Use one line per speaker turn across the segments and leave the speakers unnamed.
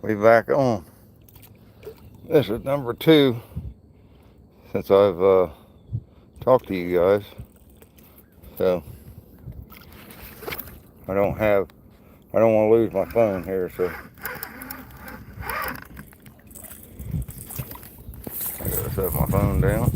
We back on. This is number 2 since I've talked to you guys. So I don't want to lose my phone here, so I gotta set my phone down.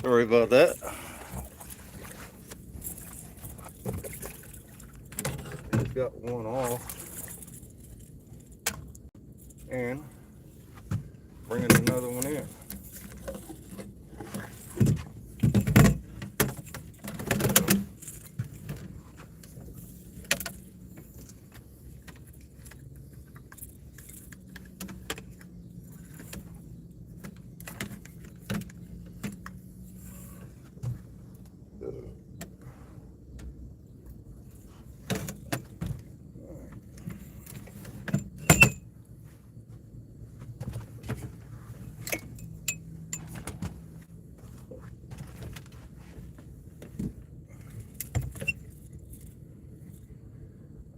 Sorry about that. Just got one off and bringing another one in.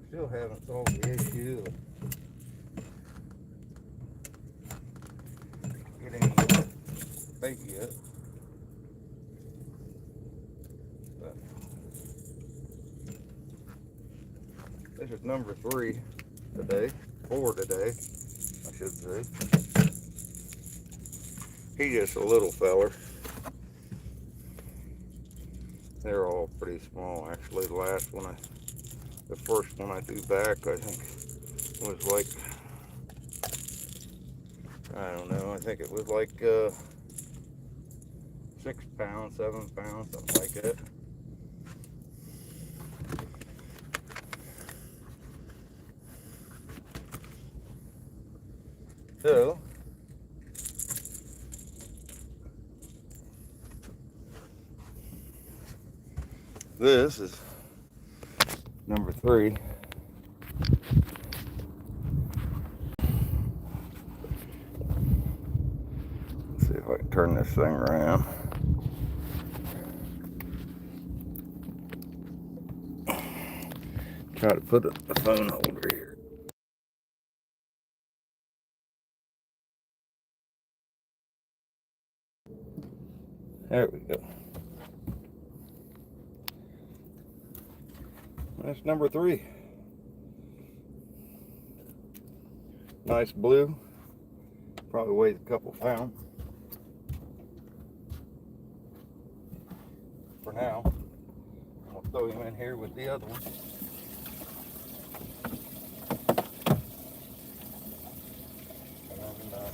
Still haven't solved the issue of getting bait yet. But this is number 3 today, 4 today, I should say. He's just a little feller. They're all pretty small, actually. The first one I threw back, I think, was like, I don't know, I think it was like 6 pounds, 7 pounds, something like that. So, this is number 3. Let's see if I can turn this thing around. Try to put a phone holder here. There we go. That's number 3. Nice blue. Probably weighs a couple pounds. For now, I'll throw him in here with the other one. And,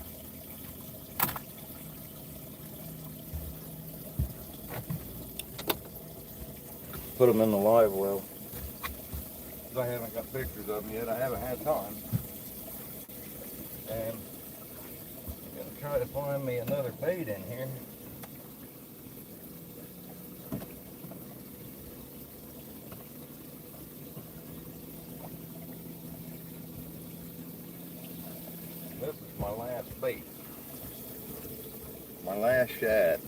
put them in the live well. I haven't got pictures of them yet. I haven't had time. And I'm going to try to find me another bait in here. This is my last bait. My last shad.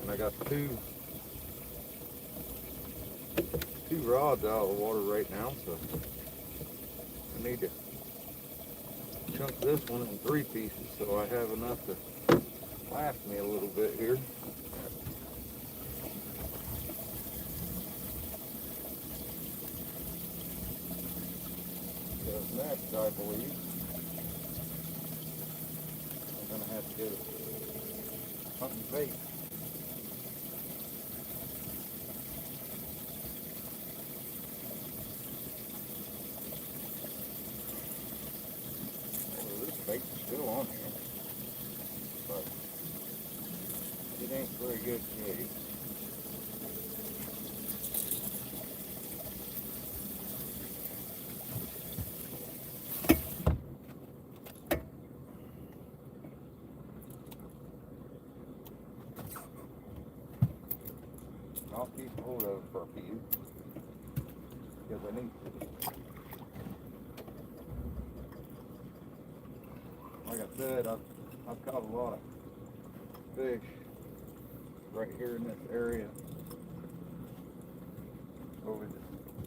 And I got two rods out of the water right now, so I need to chunk this one in 3 pieces so I have enough to last me a little bit here. Because next, I believe, I'm going to have to get a hunting bait. Bait's still on here, but it ain't very good shape. I'll keep hold of it for a few. because I need to. Like I said, I've caught a lot of fish right here in this area over the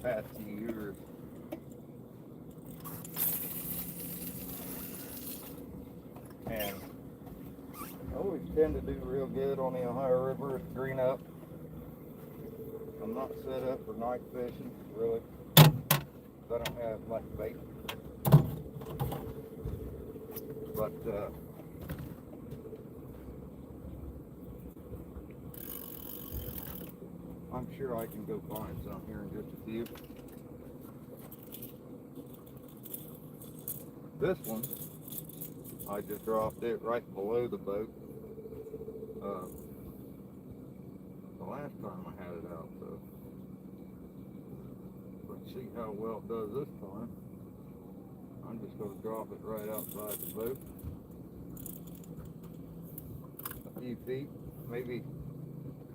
past few years. And I always tend to do real good on the Ohio River at the green up. I'm not set up for night fishing, really, because I don't have much bait. But I'm sure I can go find some here in just a few. This one, I just dropped it right below the boat. The last time I had it out, so let's see how well it does this time. I'm just going to drop it right outside the boat, a few feet, maybe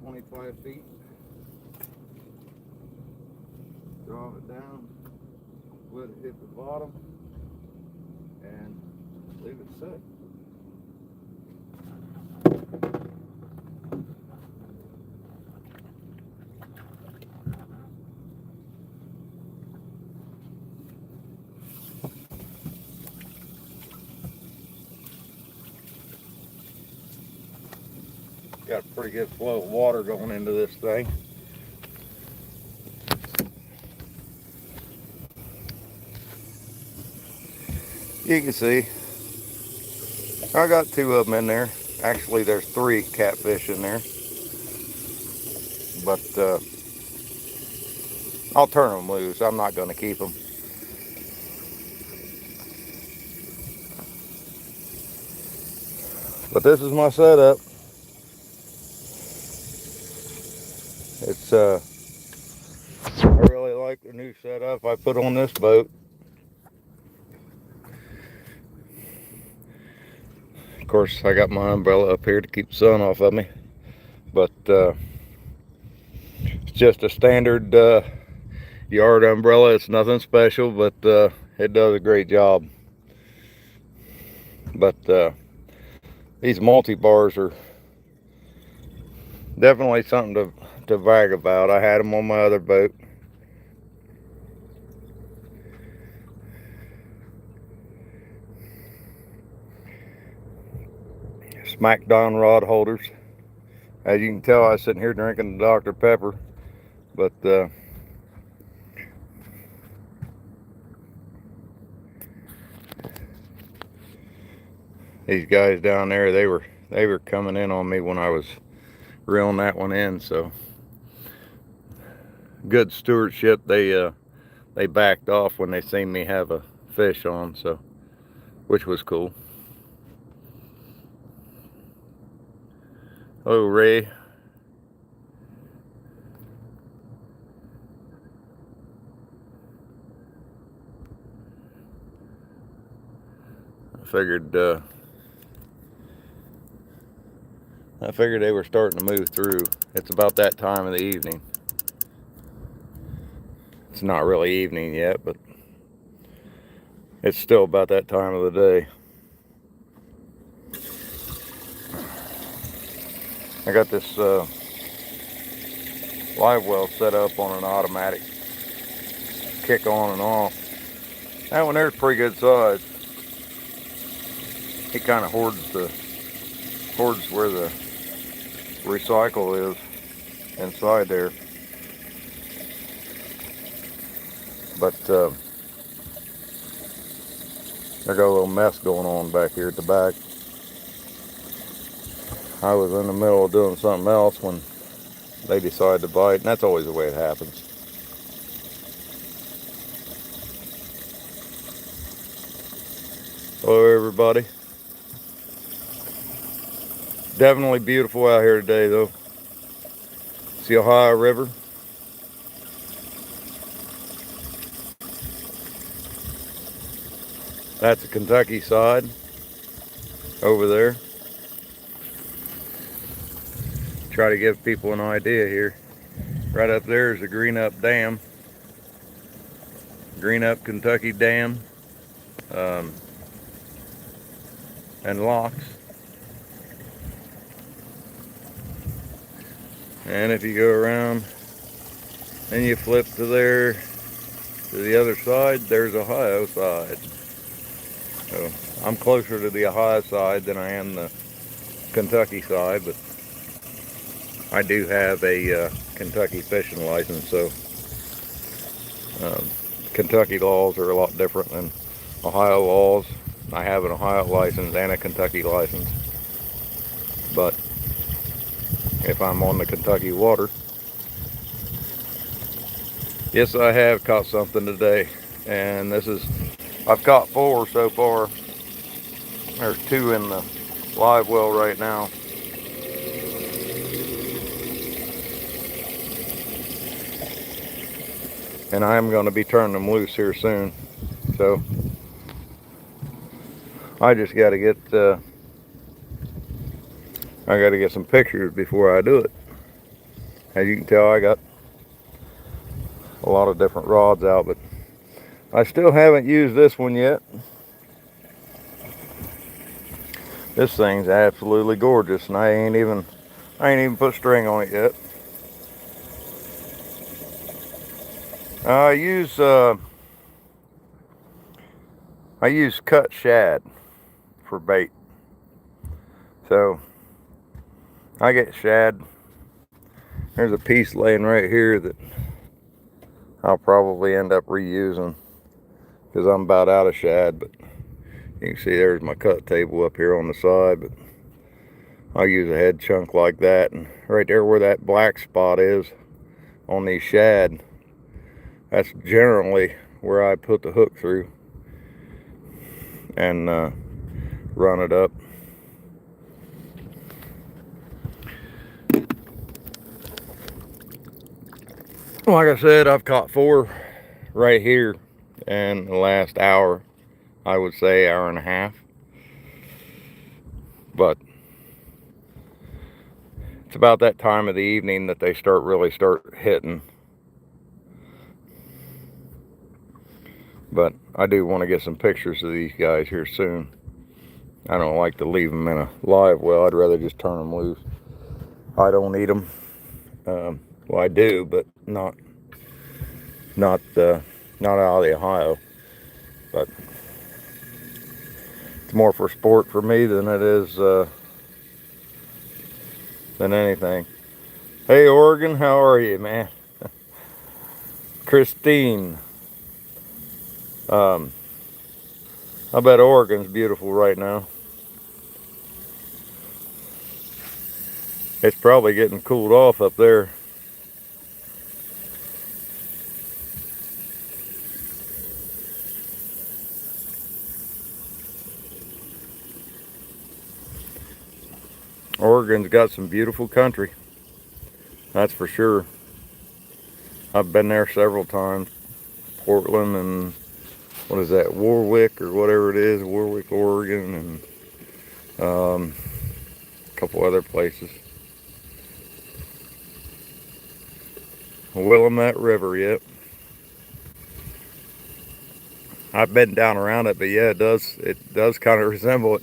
25 feet. Drop it down, let it hit the bottom, and leave it set. Got a pretty good flow of water going into this thing. You can see I got 2 of them in there. Actually, there's 3 catfish in there, but I'll turn them loose. I'm not going to keep them. But this is my setup. It's I really like the new setup I put on this boat. Of course, I got my umbrella up here to keep the sun off of me, but it's just a standard yard umbrella. It's nothing special, but it does a great job. But these multi-bars are definitely something to brag about. I had them on my other boat. Smackdown rod holders. As you can tell, I was sitting here drinking the Dr. Pepper, but these guys down there, they were coming in on me when I was reeling that one in. So good stewardship. They backed off when they seen me have a fish on, so which was cool. Oh, Ray. I figured they were starting to move through. It's about that time of the evening. It's not really evening yet, but it's still about that time of the day. I got this live well set up on an automatic kick on and off. That one there's pretty good size. It kind of hoards where the recycle is inside there. But I got a little mess going on back here at the back. I was in the middle of doing something else when they decided to bite, and that's always the way it happens. Hello, everybody. Definitely beautiful out here today, though. See Ohio River. That's the Kentucky side over there. Try to give people an idea here. Right up there is the Green Up Dam. Green Up Kentucky Dam um, and locks. And if you go around and you flip to there, to the other side, there's Ohio side. So I'm closer to the Ohio side than I am the Kentucky side, but I do have a Kentucky fishing license, so Kentucky laws are a lot different than Ohio laws. I have an Ohio license and a Kentucky license, but if I'm on the Kentucky water, yes, I have caught something today, and I've caught 4 so far. There's 2 in the live well right now. And I'm going to be turning them loose here soon. So I just got to get some pictures before I do it. As you can tell, I got a lot of different rods out, but I still haven't used this one yet. This thing's absolutely gorgeous, and I ain't even put string on it yet. I use cut shad for bait. So I get shad. There's a piece laying right here that I'll probably end up reusing because I'm about out of shad, but you can see there's my cut table up here on the side, but I'll use a head chunk like that, and right there where that black spot is on these shad, that's generally where I put the hook through and run it up. Like I said, I've caught 4 right here in the last hour. I would say hour and a half. But it's about that time of the evening that they really start hitting. But I do want to get some pictures of these guys here soon. I don't like to leave them in a live well. I'd rather just turn them loose. I don't eat them. Well, I do, but not out of the Ohio. But it's more for sport for me than it is than anything. Hey, Oregon, how are you, man? Christine. I bet Oregon's beautiful right now. It's probably getting cooled off up there. Oregon's got some beautiful country. That's for sure. I've been there several times. Portland and what is that, Warwick or whatever it is, Warwick, Oregon, and a couple other places. Willamette River, yep. I've been down around it, but yeah, it does kind of resemble it.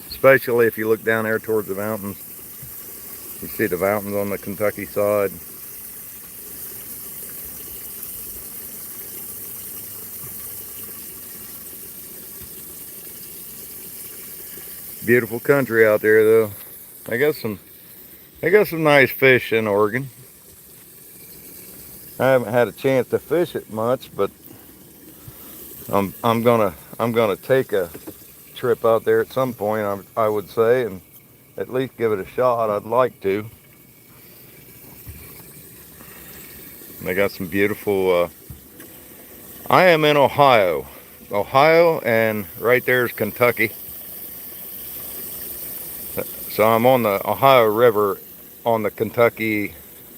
Especially if you look down there towards the mountains. You see the mountains on the Kentucky side. Beautiful country out there, though. They got some nice fish in Oregon. I haven't had a chance to fish it much, but I'm gonna take a trip out there at some point, I would say, and at least give it a shot. I'd like to. They got some beautiful. I am in Ohio, and right there is Kentucky. So I'm on the Ohio River, on the Kentucky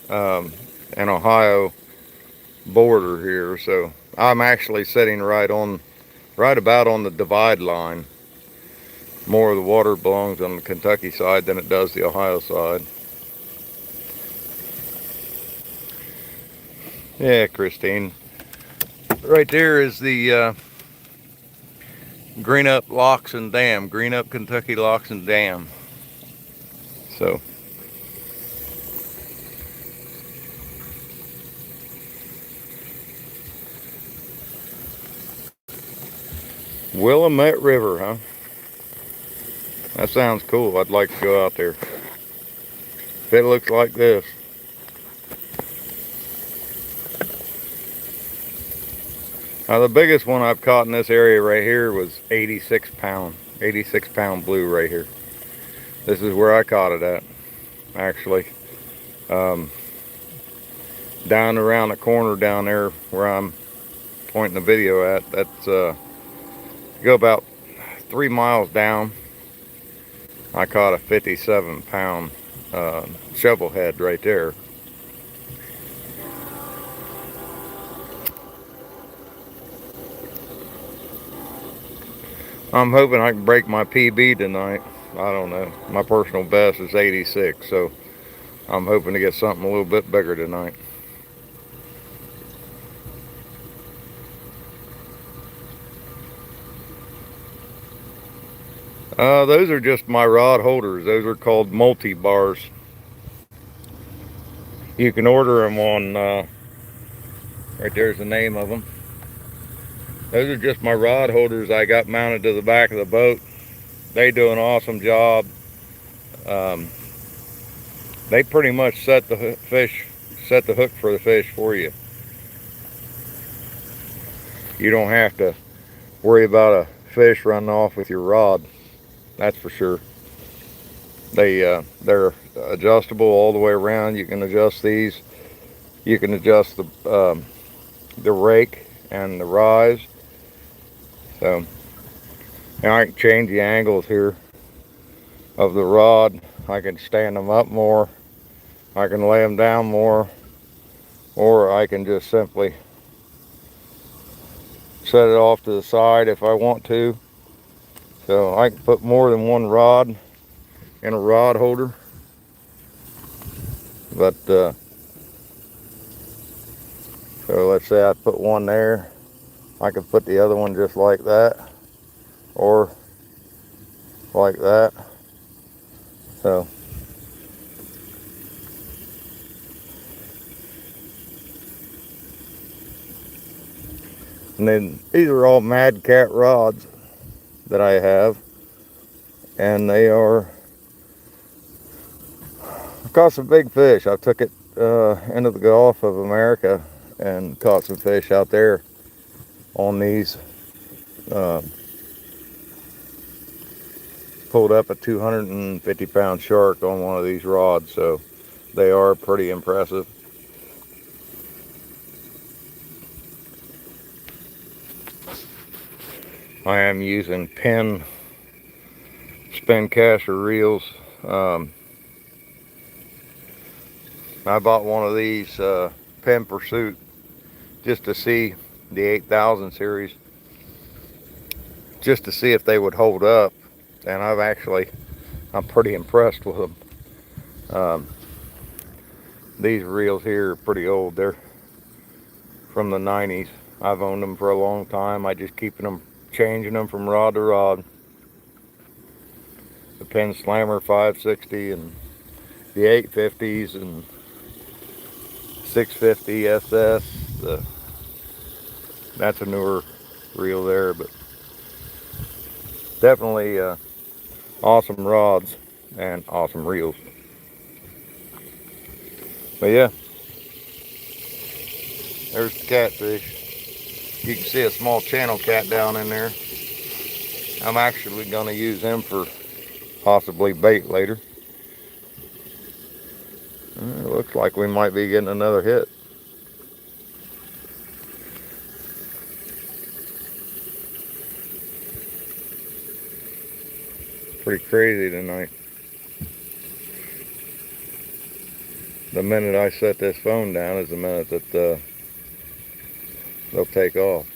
and Ohio border here. So I'm actually sitting right about on the divide line. More of the water belongs on the Kentucky side than it does the Ohio side. Yeah, Christine. Right there is the Green Up Locks and Dam. Green Up Kentucky Locks and Dam. So, Willamette River, huh? That sounds cool. I'd like to go out there. If it looks like this. Now the biggest one I've caught in this area right here was 86 pound blue right here. This is where I caught it at, actually. Um, down around the corner down there where I'm pointing the video at, that's go about 3 miles down. I caught a 57 pound shovel head right there. I'm hoping I can break my PB tonight. I don't know. My personal best is 86, so I'm hoping to get something a little bit bigger tonight. Those are just my rod holders. Those are called multi-bars. You can order them on, right there's the name of them. Those are just my rod holders I got mounted to the back of the boat. They do an awesome job. They pretty much set the hook for the fish for you. You don't have to worry about a fish running off with your rod. That's for sure. They're adjustable all the way around. You can adjust these. You can adjust the rake and the rise. So now I can change the angles here of the rod. I can stand them up more. I can lay them down more, or I can just simply set it off to the side if I want to. So I can put more than one rod in a rod holder. But so let's say I put one there, I could put the other one just like that, or like that. So and then these are all Mad Cat rods that I have, and they are, I caught some big fish. I took it into the Gulf of America and caught some fish out there on these. Pulled up a 250 pound shark on one of these rods, so they are pretty impressive. I am using Penn spin caster reels. I bought one of these Penn Pursuit just to see the 8000 series, just to see if they would hold up, and I'm pretty impressed with them. These reels here are pretty old. They're from the 90s. I've owned them for a long time. I just changing them from rod to rod. The Penn Slammer 560 and the 850s and 650 SS. That's a newer reel there, but definitely awesome rods and awesome reels. But yeah, there's the catfish. You can see a small channel cat down in there. I'm actually going to use him for possibly bait later. It looks like we might be getting another hit. Pretty crazy tonight. The minute I set this phone down is the minute that they'll take off.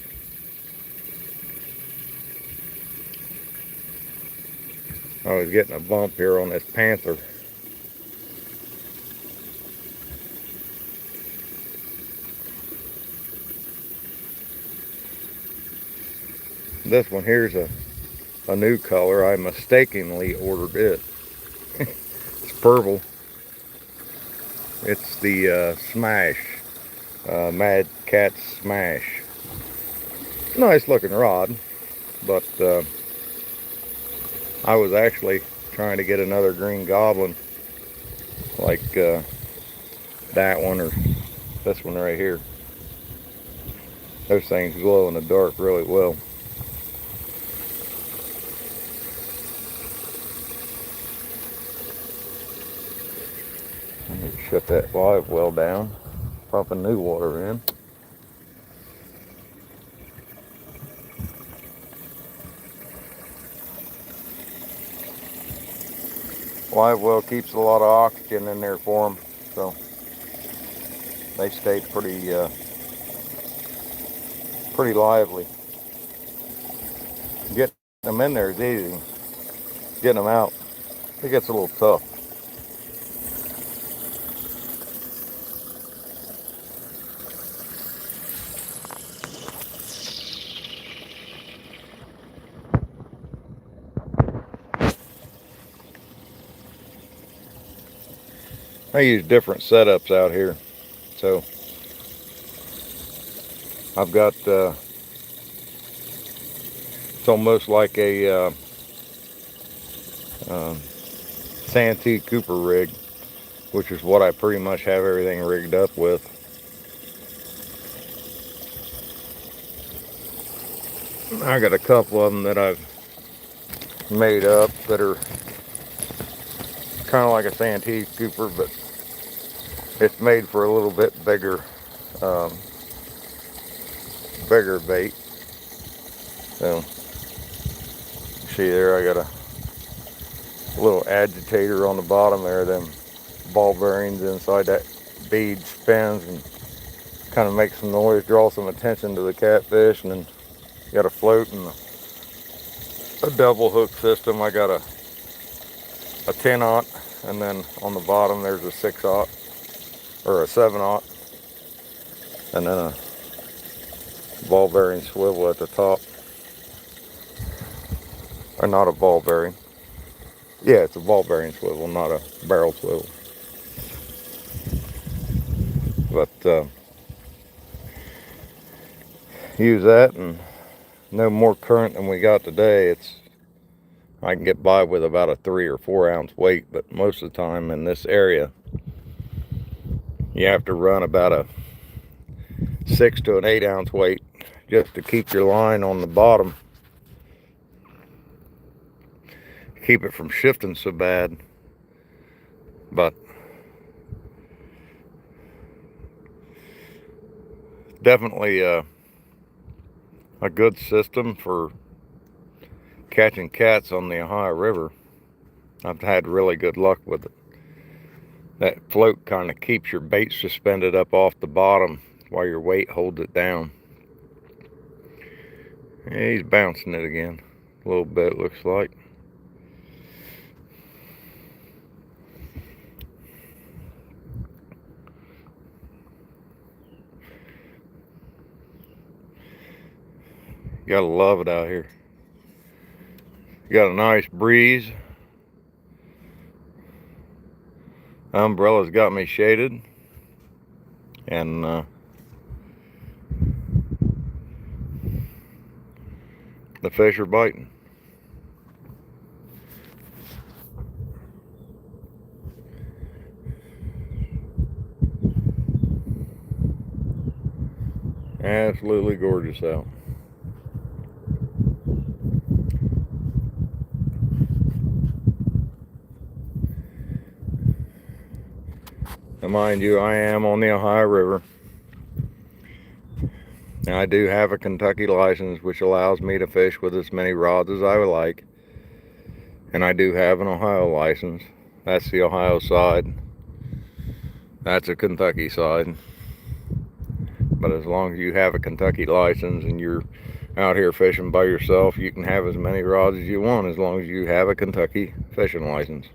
I was getting a bump here on this panther. This one here's a new color. I mistakenly ordered it. It's purple. It's the Smash. Mad Cat Smash. Nice looking rod, but I was actually trying to get another green goblin like that one or this one right here. Those things glow in the dark really well. Let me shut that live well down, pumping new water in. Live well keeps a lot of oxygen in there for them, so they stay pretty lively. Getting them in there is easy. Getting them out, it gets a little tough. I use different setups out here, so I've got it's almost like a Santee Cooper rig, which is what I pretty much have everything rigged up with. I got a couple of them that I've made up that are kind of like a Santee Cooper, but it's made for a little bit bigger bigger bait. So see there, I got a little agitator on the bottom there. Them ball bearings inside that bead spins and kind of makes some noise, draw some attention to the catfish, and then you got a float and a double hook system. I got a 10-aught, and then on the bottom there's a 6-aught or a 7-aught, and then a ball bearing swivel at the top. Or not a ball bearing. Yeah, it's a ball bearing swivel, not a barrel swivel. But use that, and no more current than we got today. I can get by with about a 3 or 4 ounce weight, but most of the time in this area you have to run about a 6 to an 8 ounce weight just to keep your line on the bottom, keep it from shifting so bad. But definitely a good system for catching cats on the Ohio River. I've had really good luck with it. That float kind of keeps your bait suspended up off the bottom while your weight holds it down. Yeah, he's bouncing it again a little bit, looks like. You gotta love it out here. You got a nice breeze. Umbrella's got me shaded, and the fish are biting. Absolutely gorgeous out. Now mind you, I am on the Ohio River. Now I do have a Kentucky license, which allows me to fish with as many rods as I would like. And I do have an Ohio license. That's the Ohio side. That's a Kentucky side. But as long as you have a Kentucky license and you're out here fishing by yourself, you can have as many rods as you want as long as you have a Kentucky fishing license.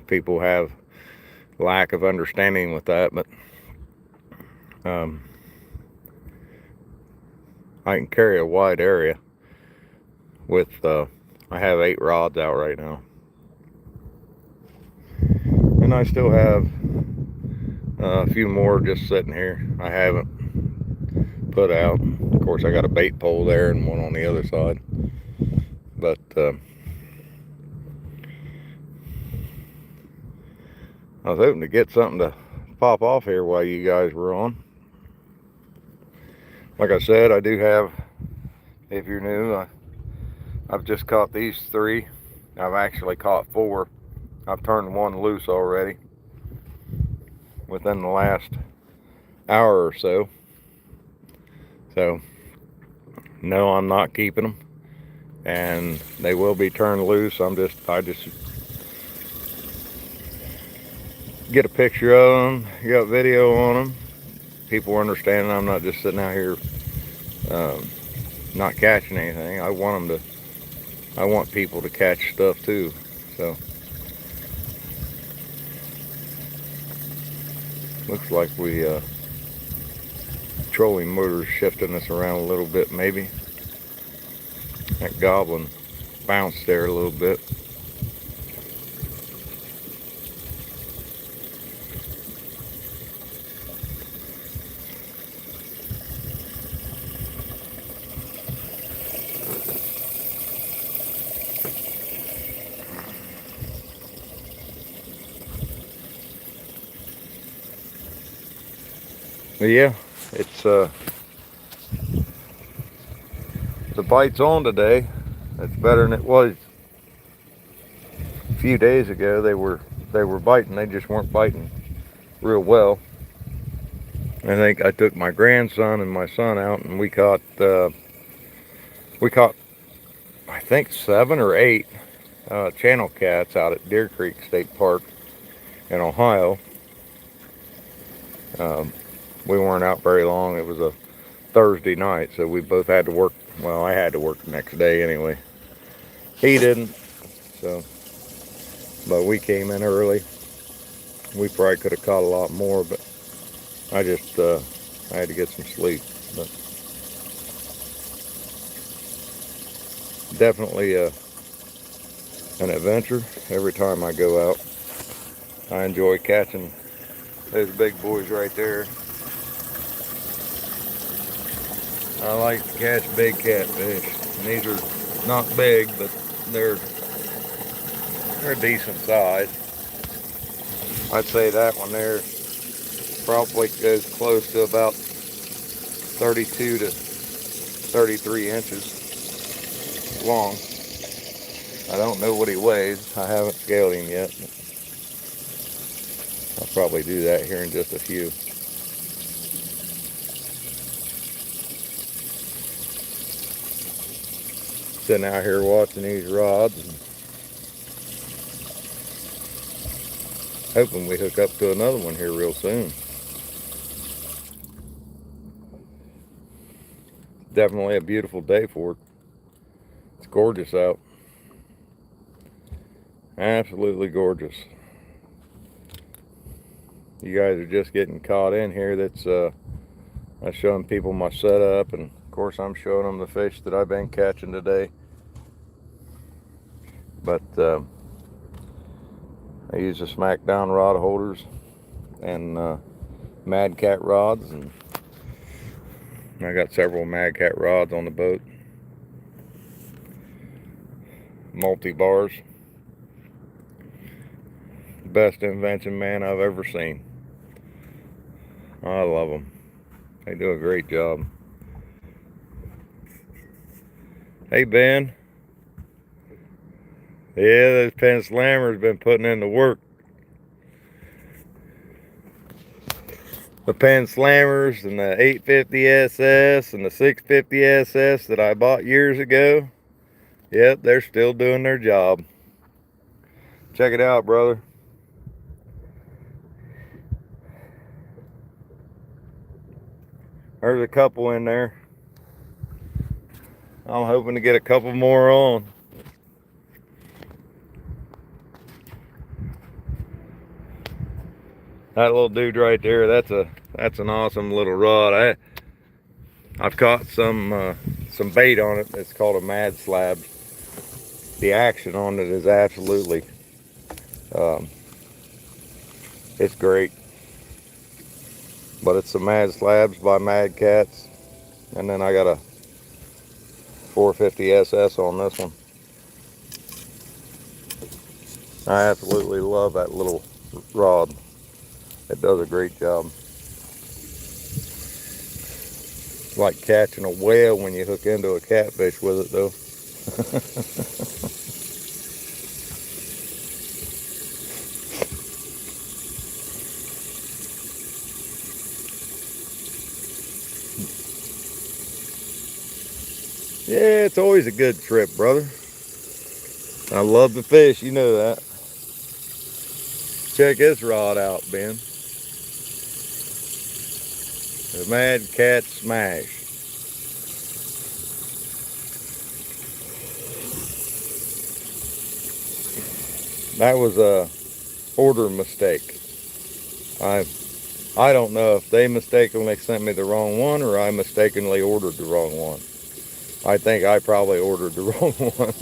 People have lack of understanding with that, but I can carry a wide area with, I have 8 rods out right now. And I still have a few more just sitting here. I haven't put out. Of course, I got a bait pole there and one on the other side. But I was hoping to get something to pop off here while you guys were on. Like I said, I do have, if you're new, I've just caught these 3. I've actually caught 4. I've turned 1 loose already within the last hour or so. So, no, I'm not keeping them, and they will be turned loose. I just get a picture of them, got video on them. People understanding I'm not just sitting out here not catching anything. I want people to catch stuff too. So looks like we trolling motor's shifting us around a little bit maybe. That goblin bounced there a little bit. But yeah, it's the bite's on today. It's better than it was a few days ago. They were biting. They just weren't biting real well. I think I took my grandson and my son out, and we caught I think 7 or 8 channel cats out at Deer Creek State Park in Ohio. We weren't out very long. It was a Thursday night, so we both had to work. Well, I had to work the next day anyway. He didn't, so, but we came in early. We probably could have caught a lot more, but I just I had to get some sleep. But definitely an adventure every time I go out. I enjoy catching those big boys right there. I like to catch big catfish. And these are not big, but they're decent size. I'd say that one there probably goes close to about 32 to 33 inches long. I don't know what he weighs. I haven't scaled him yet. I'll probably do that here in just a few. Sitting out here watching these rods and hoping we hook up to another one here real soon. Definitely a beautiful day for it. It's gorgeous out. Absolutely gorgeous. You guys are just getting caught in here. That's I'm showing people my setup, and of course I'm showing them the fish that I've been catching today. But I use the Smackdown rod holders and Mad Cat rods, and I got several Mad Cat rods on the boat. Multi-bars. Best invention, man, I've ever seen. I love them. They do a great job. Hey, Ben. Yeah, those Penn Slammers been putting in the work. The Penn Slammers and the 850 SS and the 650 SS that I bought years ago. Yep, they're still doing their job. Check it out, brother. There's a couple in there. I'm hoping to get a couple more on. That little dude right there, that's an awesome little rod. I've caught some bait on it. It's called a mad slab. The action on it is absolutely, um, it's great. But it's the Mad Slabs by Mad Cats. And then I got a 450 SS on this one. I absolutely love that little rod. It does a great job. It's like catching a whale when you hook into a catfish with it though. Yeah, it's always a good trip, brother. I love the fish, you know that. Check this rod out, Ben. The Mad Cat Smash. That was a order mistake. I don't know if they mistakenly sent me the wrong one or I mistakenly ordered the wrong one. I think I probably ordered the wrong one.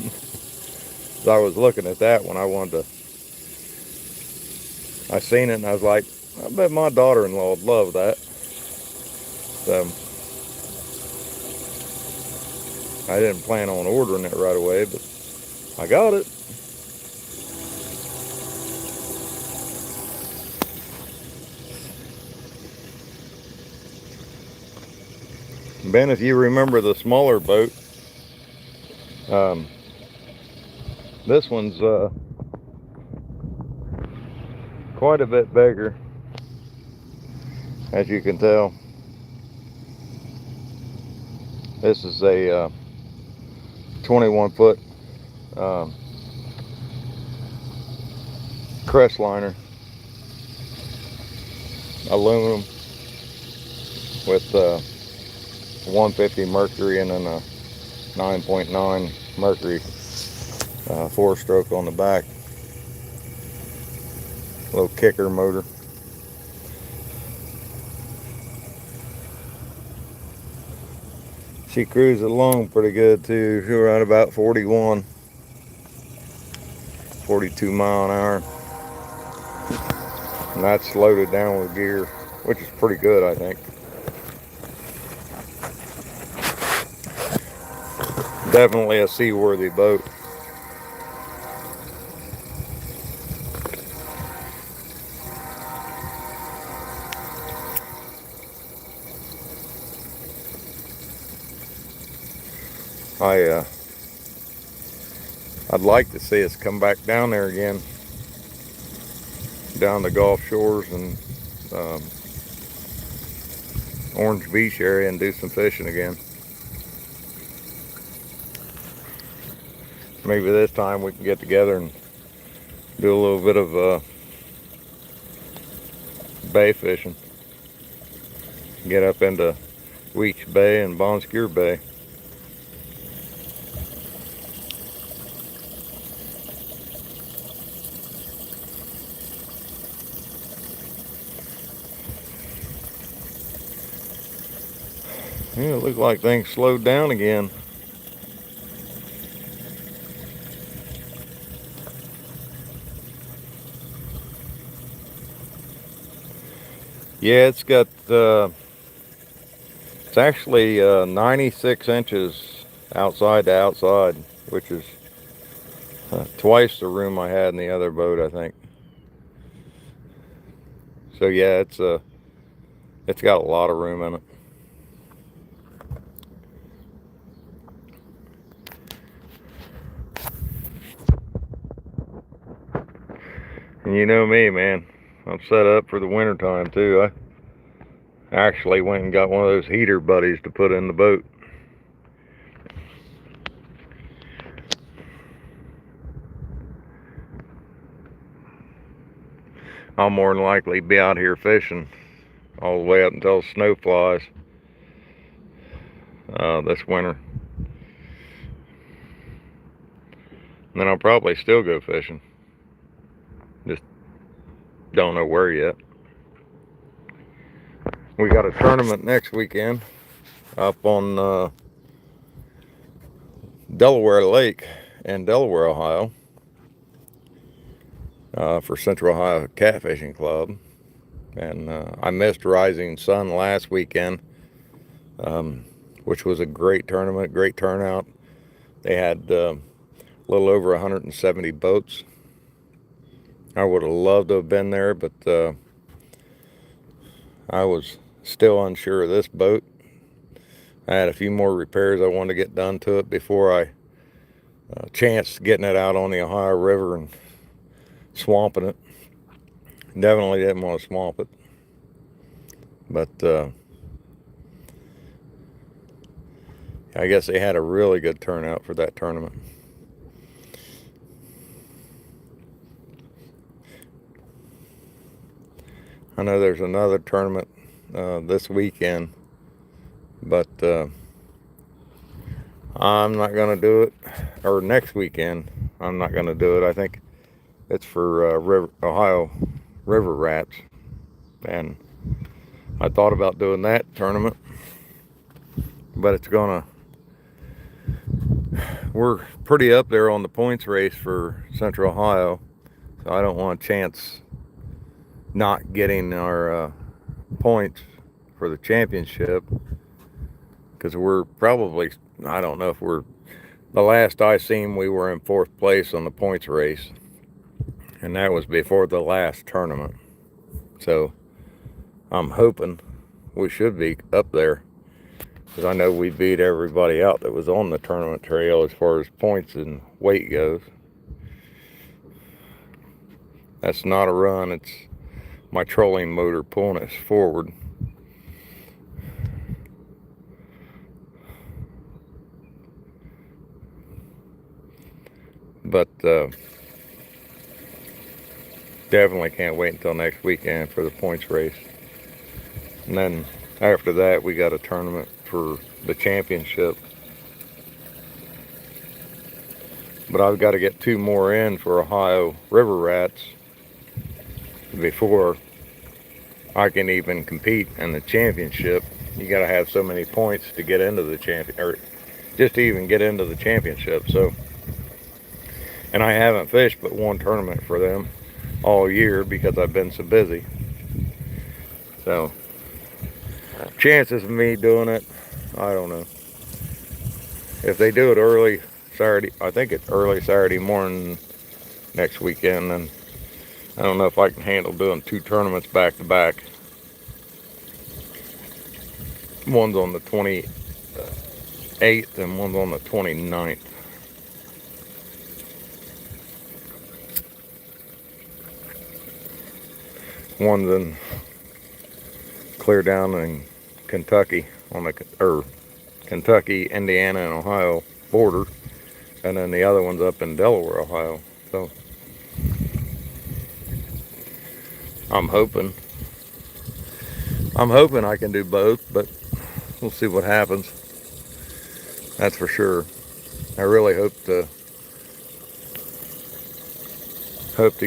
I was looking at that when I seen it and I was like, I bet my daughter-in-law would love that. So I didn't plan on ordering it right away, but I got it. Ben, if you remember the smaller boat, this one's quite a bit bigger, as you can tell. This is a 21-foot crest liner, aluminum with 150 mercury and then a 9.9 mercury 4-stroke on the back. Little kicker motor. She cruised along pretty good too. She was around about 42 mile an hour. And that's loaded down with gear, which is pretty good, I think. Definitely a seaworthy boat. I'd like to see us come back down there again, down the Gulf Shores and Orange Beach area and do some fishing again. Maybe this time we can get together and do a little bit of bay fishing. Get up into Weeks Bay and Bonsecours Bay. Yeah, it looks like things slowed down again. Yeah, it's got, it's actually 96 inches outside to outside, which is twice the room I had in the other boat, I think. So yeah, it's got a lot of room in it. And you know me, man, I'm set up for the winter time too. I actually went and got one of those heater buddies to put in the boat. I'll more than likely be out here fishing all the way up until snow flies this winter. And then I'll probably still go fishing. Just don't know where yet. We got a tournament next weekend. up on Delaware Lake in Delaware, Ohio, for Central Ohio Catfishing Club. And I missed Rising Sun last weekend, which was a great tournament, great turnout. They had a little over 170 boats. I would have loved to have been there, but I was still unsure of this boat. I had a few more repairs I wanted to get done to it before I chanced getting it out on the Ohio River and swamping it. Definitely didn't want to swamp it. But I guess they had a really good turnout for that tournament. I know there's another tournament this weekend, but I'm not going to do it. Or next weekend, I'm not going to do it. I think it's for Ohio river rats. And I thought about doing that tournament, but we're pretty up there on the points race for Central Ohio, so I don't want a chance not getting our points for the championship, because we're probably, I don't know if we're, the last I seen we were in 4th place on the points race, and that was before the last tournament. So I'm hoping we should be up there, because I know we beat everybody out that was on the tournament trail as far as points and weight goes. That's not a run, it's my trolling motor pulling us forward. But definitely can't wait until next weekend for the points race. And then after that, we got a tournament for the championship. But I've got to get 2 more in for Ohio river rats before I can even compete in the championship. You got to have so many points to get into the or just to even get into the championship. So, and I haven't fished but 1 tournament for them all year because I've been so busy. So chances of me doing it, I don't know. If they do it early Saturday, I think it's early Saturday morning next weekend, and I don't know if I can handle doing 2 tournaments back to back. One's on the 28th and one's on the 29th. One's in clear down in Kentucky on the Kentucky, Indiana, and Ohio border, and then the other one's up in Delaware, Ohio. So I'm hoping I can do both, but we'll see what happens. That's for sure. I really hope to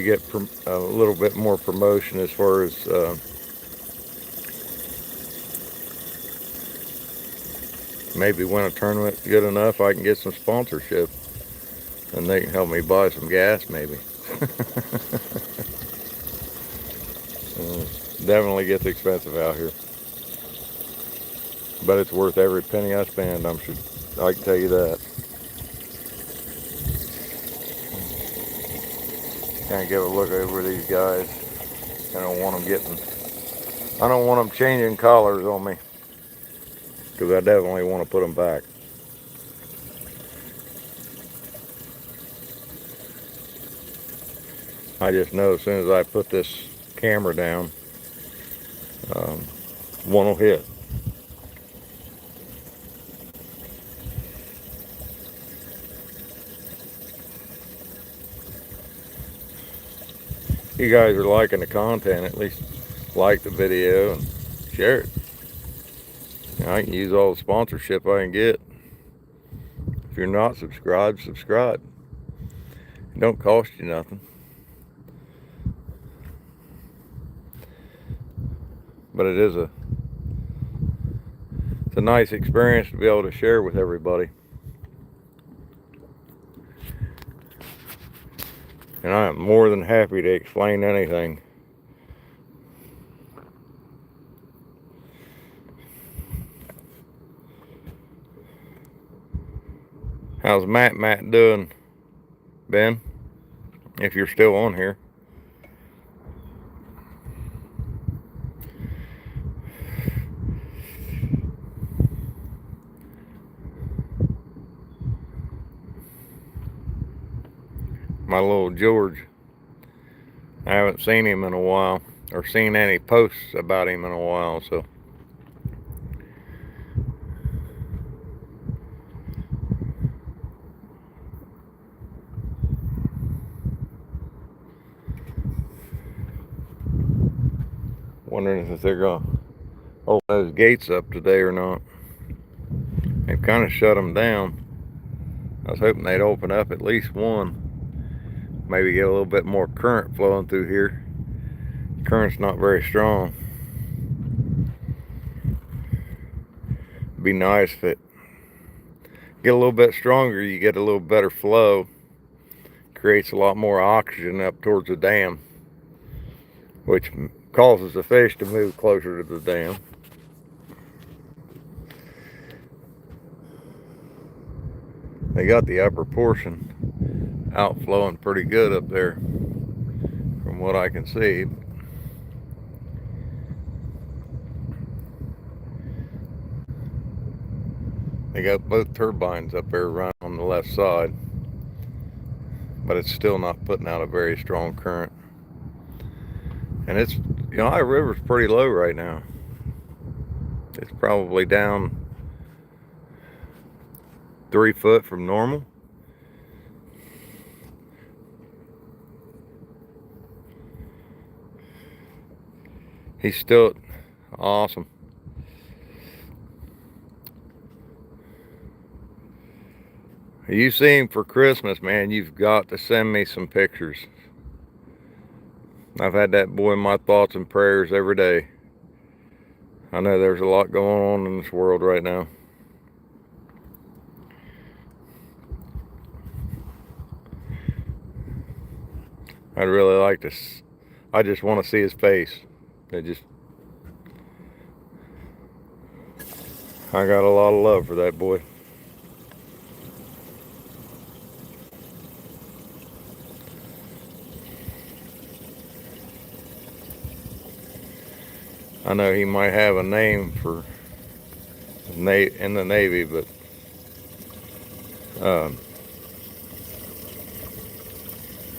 get a little bit more promotion as far as maybe win a tournament good enough I can get some sponsorship, and they can help me buy some gas maybe. Definitely gets expensive out here, but it's worth every penny I spend. I can tell you that. Kind of give a look over these guys. I don't want them changing collars on me, because I definitely want to put them back. I just know as soon as I put this camera down, one will hit. You guys are liking the content, at least like the video and share it. I can use all the sponsorship I can get. If you're not subscribed, subscribe. It don't cost you nothing. But it's It's a nice experience to be able to share with everybody. And I am more than happy to explain anything. How's Matt doing, Ben? If you're still on here. My little George. I haven't seen him in a while, or seen any posts about him in a while, so. Wondering if they're gonna open those gates up today or not. They've kind of shut them down. I was hoping they'd open up at least one. Maybe get a little bit more current flowing through here. Current's not very strong. It'd be nice if it get a little bit stronger, you get a little better flow. Creates a lot more oxygen up towards the dam, which causes the fish to move closer to the dam. They got the upper portion outflowing pretty good up there from what I can see. They got both turbines up there running on the left side, but it's still not putting out a very strong current. And it's, you know, our river's pretty low right now. It's probably down 3 foot from normal. He's still awesome. You see him for Christmas, man, you've got to send me some pictures. I've had that boy in my thoughts and prayers every day. I know there's a lot going on in this world right now. I'd really like to, I just want to see his face. I got a lot of love for that boy. I know he might have a name for in the Navy, but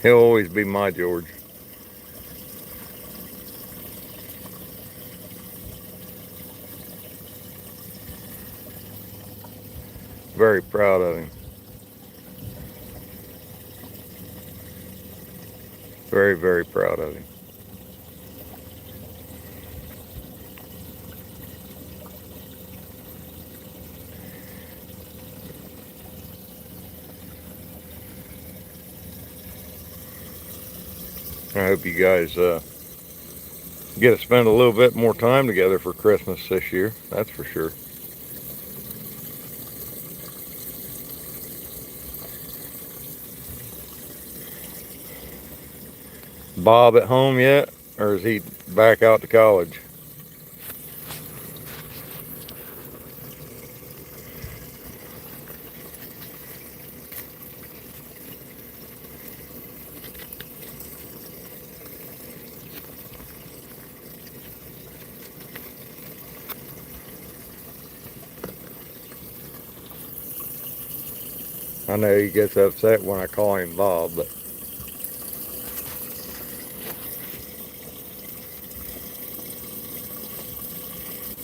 he'll always be my George. Very proud of him. Very, very proud of him. I hope you guys get to spend a little bit more time together for Christmas this year. That's for sure. Bob at home yet, or is he back out to college? I know he gets upset when I call him Bob, but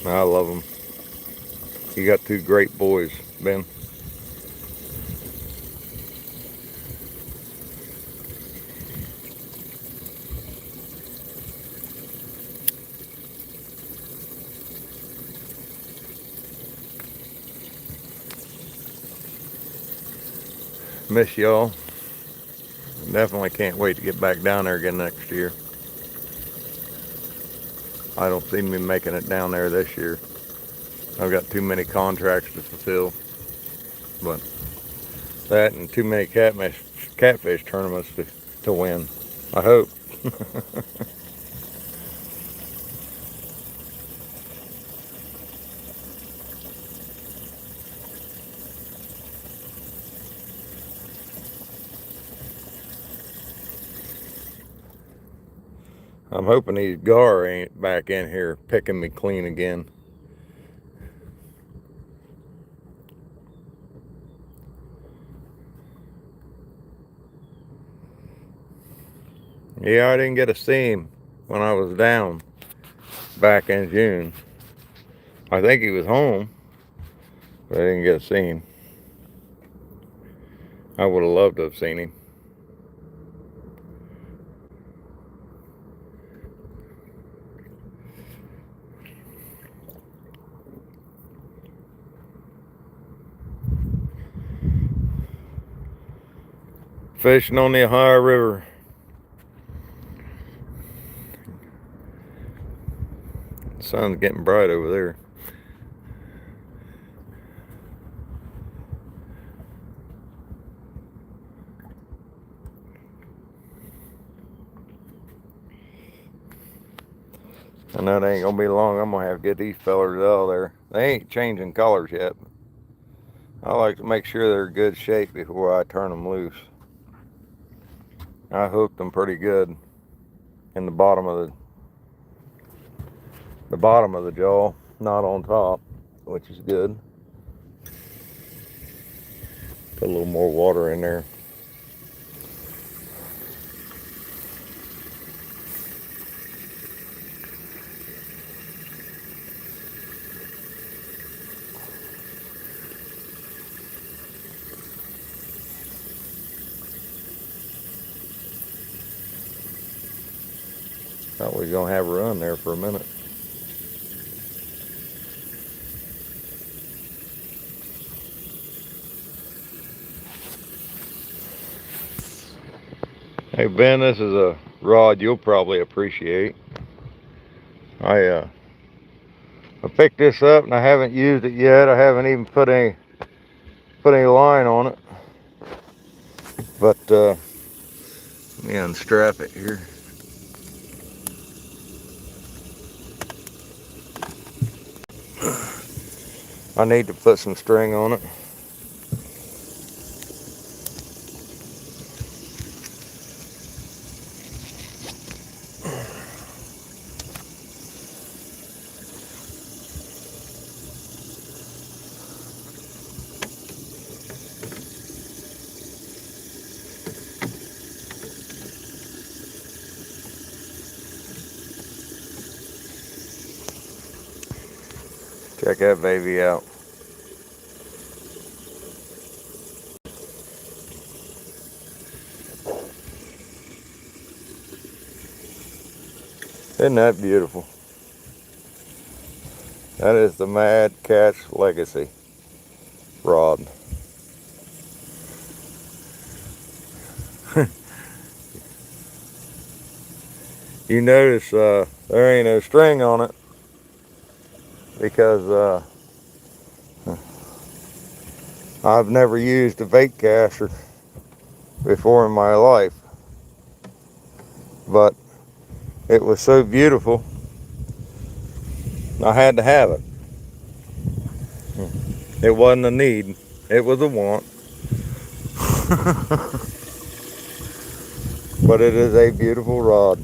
I love him. You got two great boys, Ben. Miss y'all. Definitely can't wait to get back down there again next year. I don't see me making it down there this year. I've got too many contracts to fulfill. But that and too many catfish tournaments to win. I hope. I'm hoping these gar ain't back in here picking me clean again. Yeah, I didn't get to see him when I was down back in June. I think he was home, but I didn't get to see him. I would have loved to have seen him. Fishing on the Ohio River. The sun's getting bright over there. I know it ain't gonna be long. I'm gonna have to get these fellers out of there. They ain't changing colors yet. I like to make sure they're in good shape before I turn them loose. I hooked them pretty good in the bottom of the jaw, not on top, which is good. Put a little more water in there. Thought we was gonna have a run there for a minute. Hey Ben, this is a rod you'll probably appreciate. I picked this up and I haven't used it yet. I haven't even put any line on it. But let me unstrap it here. I need to put some string on it. Check that baby out. Isn't that beautiful? That is the Mad Catch Legacy rod. You notice there ain't no string on it because I've never used a bait caster before in my life, but it was so beautiful I had to have it. It wasn't a need, it was a want. But it is a beautiful rod.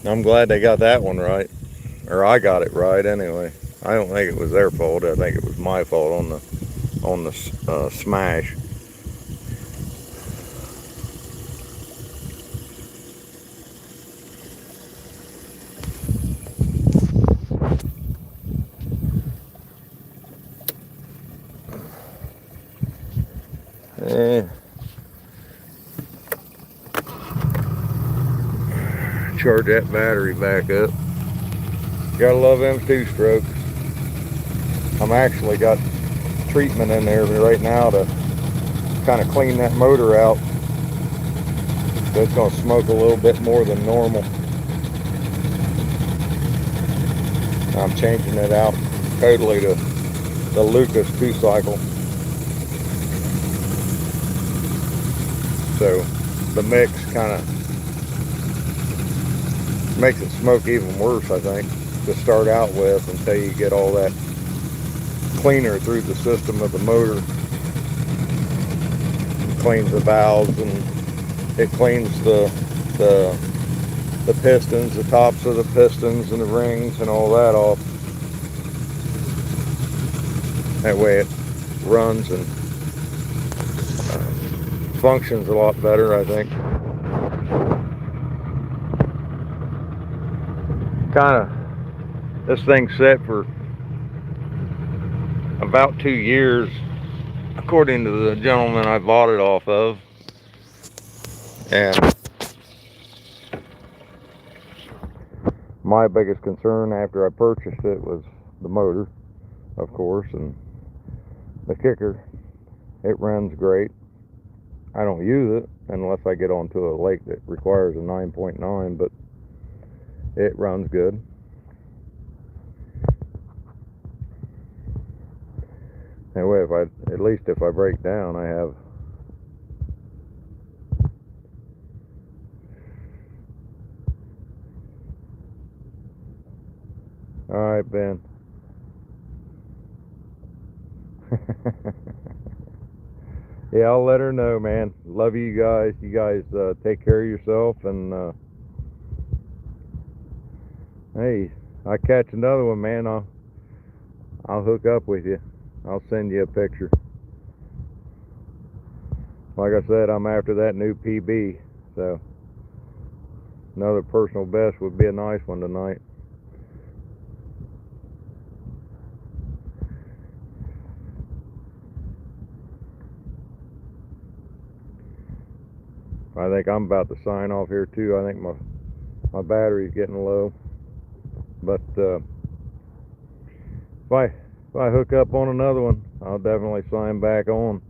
I'm glad they got that one right, or I got it right anyway. I don't think it was their fault. I think it was my fault on the smash. Charge that battery back up. Gotta love them 2-strokes. I'm actually got treatment in there right now to kind of clean that motor out So it's going to smoke a little bit more than normal. I'm changing it out totally to the Lucas 2-cycle. So the mix kind of makes it smoke even worse, I think, to start out with, until you get all that cleaner through the system of the motor. It cleans the valves, and it cleans the pistons, the tops of the pistons and the rings and all that off. That way it runs and functions a lot better, I think. This thing's set for about 2 years, according to the gentleman I bought it off of. And my biggest concern after I purchased it was the motor, of course, and the kicker. It runs great. I don't use it unless I get onto a lake that requires a 9.9, but it runs good. Anyway, at least if I break down, I have all right, Ben. Yeah, I'll let her know, man. Love you guys. You guys take care of yourself, and hey, I catch another one, man, I'll hook up with you. I'll send you a picture. Like I said, I'm after that new PB, so another personal best would be a nice one tonight. I think I'm about to sign off here too. I think my battery's getting low, but if I hook up on another one, I'll definitely sign back on.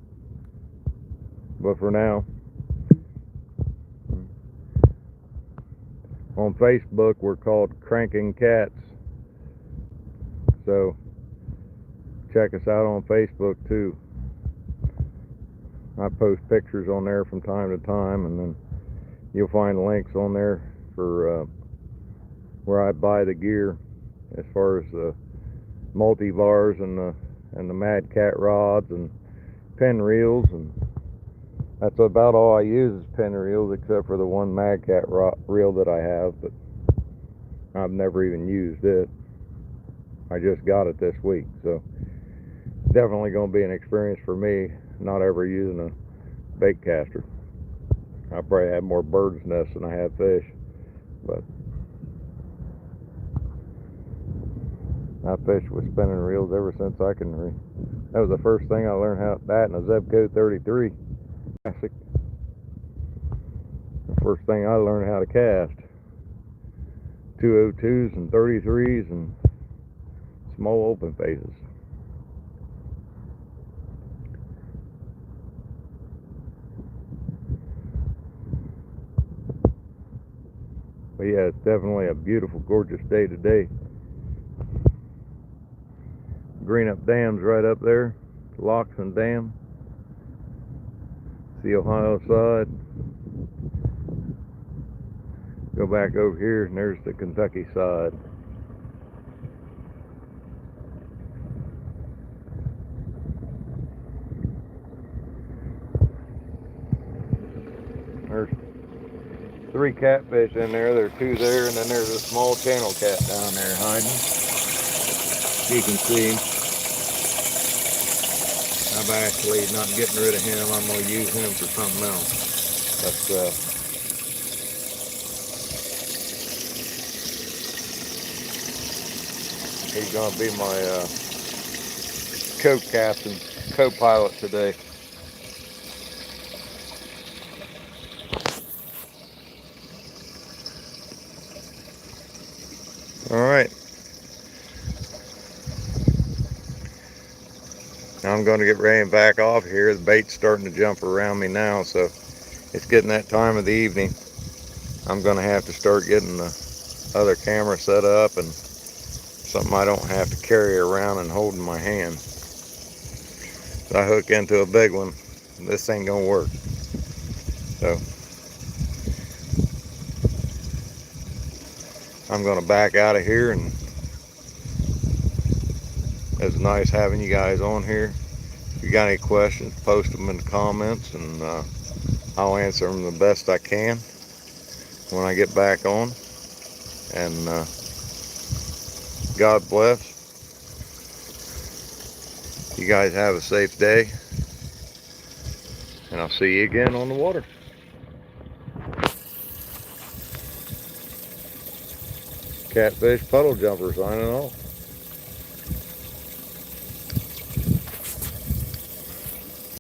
But for now, on Facebook, we're called Cranking Cats. So check us out on Facebook too. I post pictures on there from time to time, and then you'll find links on there for where I buy the gear, as far as the multi-bars and the Mad Cat rods and pin reels, and that's about all I use is pin reels, except for the one Mad Cat reel that I have, but I've never even used it. I just got it this week, so definitely going to be an experience for me, not ever using a bait caster. I probably have more birds' nests than I have fish, but I fished with spinning reels ever since I can that was the first thing I learned how, that and a Zebco 33 classic. The first thing I learned how to cast. 202s and 33s and small open faces. But yeah, it's definitely a beautiful, gorgeous day today. Green Up Dam's right up there. Locks and Dam. It's the Ohio side. Go back over here and there's the Kentucky side. There's 3 catfish in there. There are 2 there, and then there's a small channel cat down there hiding. You can see him. I'm actually not getting rid of him. I'm going to use him for something else. But he's going to be my co-captain, co-pilot today. All right. I'm going to get ready and back off here. The bait's starting to jump around me now, so It's getting that time of the evening. I'm going to have to start getting the other camera set up and something I don't have to carry around and hold in my hand. If I hook into a big one, this ain't going to work. So I'm going to back out of here, and it's nice having you guys on here. If you got any questions, post them in the comments, and I'll answer them the best I can when I get back on. And God bless. You guys have a safe day, and I'll see you again on the water. Catfish Puddle Jumper signing off.